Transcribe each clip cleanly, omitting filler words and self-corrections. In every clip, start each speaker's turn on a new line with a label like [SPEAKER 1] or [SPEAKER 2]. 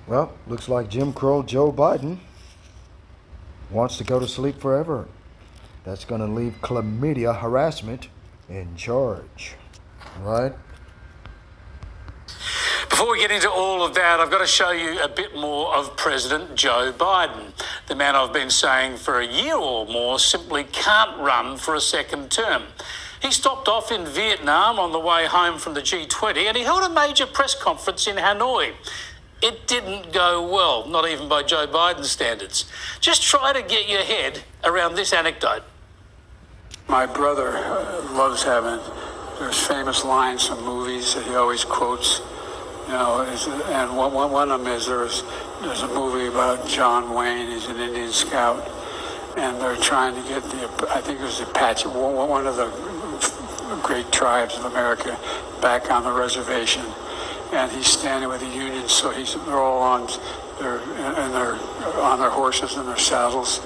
[SPEAKER 1] Well, looks like Jim Crow Joe Biden wants to go to sleep forever. That's going to leave chlamydia harassment in charge, right?
[SPEAKER 2] Before we get into all of that, I've got to show you a bit more of President Joe Biden. The man I've been saying for a year or more simply can't run for a second term. He stopped off in Vietnam on the way home from the G20 and he held a major press conference in Hanoi. It didn't go well, not even by Joe Biden's standards. Just try to get your head around this anecdote.
[SPEAKER 3] My brother loves having, there's famous lines from movies that he always quotes, and one of them is there's a movie about John Wayne. He's an Indian scout, and they're trying to get I think it was the Apache, one of the great tribes of America, back on the reservation. And he's standing with the Union, so they're all on their horses and their saddles,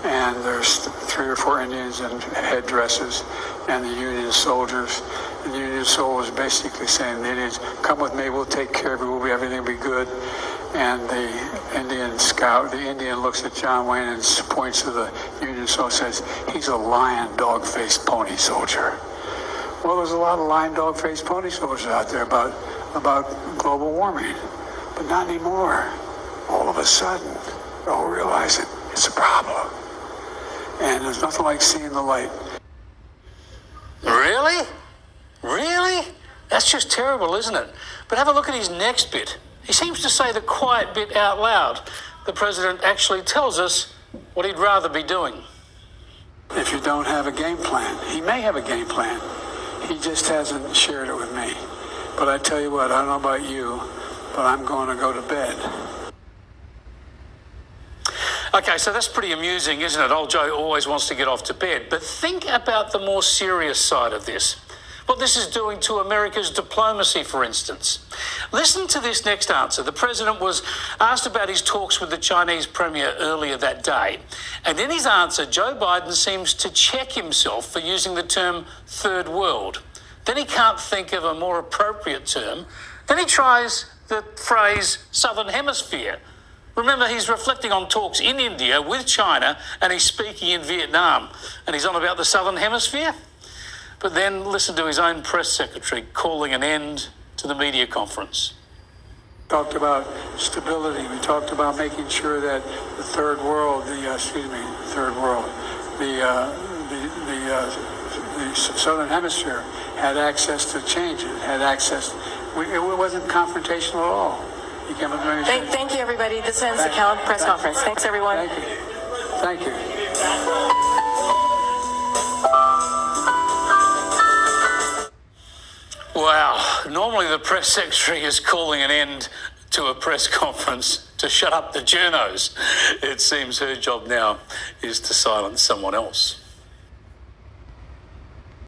[SPEAKER 3] and there's 3 or 4 Indians in headdresses, and the Union soldiers. And the Union soldiers basically saying to the Indians, "Come with me, we'll take care of you, everything will be good." And the Indian looks at John Wayne and points to the Union soldier and says, "He's a lion, dog-faced pony soldier." Well, there's a lot of lion, dog-faced pony soldiers out there about global warming, but not anymore. All of a sudden, they're all realizing it's a problem, and there's nothing like seeing the light.
[SPEAKER 2] Really? Really? That's just terrible, isn't it? But have a look at his next bit. He seems to say the quiet bit out loud. The president actually tells us what he'd rather be doing.
[SPEAKER 3] If you don't have a game plan, he may have a game plan. He just hasn't shared it with me. But I tell you what, I don't know about you, but I'm going to go to bed.
[SPEAKER 2] Okay, so that's pretty amusing, isn't it? Old Joe always wants to get off to bed. But think about the more serious side of this. What this is doing to America's diplomacy, for instance. Listen to this next answer. The president was asked about his talks with the Chinese premier earlier that day. And in his answer, Joe Biden seems to check himself for using the term third world. Then he can't think of a more appropriate term. Then he tries the phrase Southern Hemisphere. Remember, he's reflecting on talks in India with China and he's speaking in Vietnam. And he's on about the Southern Hemisphere? But then listen to his own press secretary calling an end to the media conference.
[SPEAKER 3] We talked about stability. We talked about making sure that the third world, the Southern Hemisphere had access to change. It had access. It wasn't confrontational at all. He came up with
[SPEAKER 4] Thank you, everybody. This ends the Callan press conference. Thanks, everyone.
[SPEAKER 3] Thank you.
[SPEAKER 2] Wow. Normally the press secretary is calling an end to a press conference to shut up the journos. It seems her job now is to silence someone else.